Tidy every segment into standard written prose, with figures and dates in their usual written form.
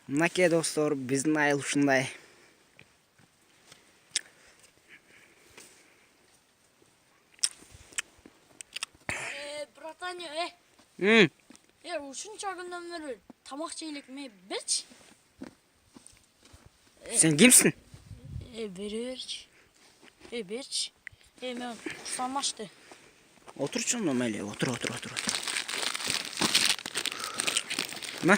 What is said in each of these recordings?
Мынакей достор, биздин айыл ушундай. Bratanya, ушунча күндөн бери тамак жейлик мен берчи. Sen kimsin? Берерчи. Берчи. Мен курсамашты. Otur şunu Meli, otur. Ne?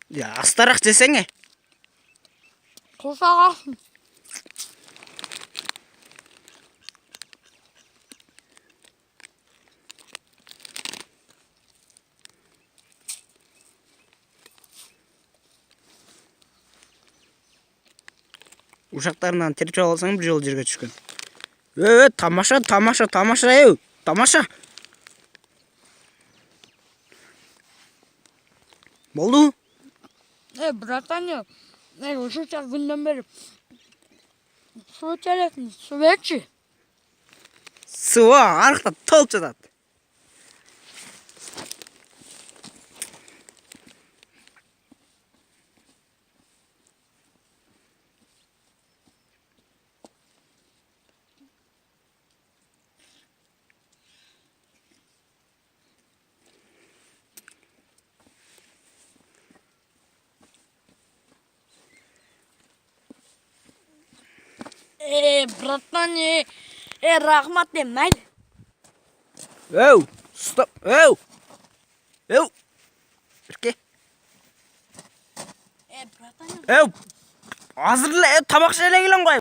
Ya astarak desene. Курсагасың. Uşaklarından tercih alsan bir yol жерге түшкөн. Тамаша. Тамаша. Болду? Братanya, ушунча күндөн бери суу чалесиң, суу берчи. Sıva arkada толып жатат. Братanya, рахмат де, майли. Стоп. Эрке. Братanya. Азыр эле тамак жейле келем кой.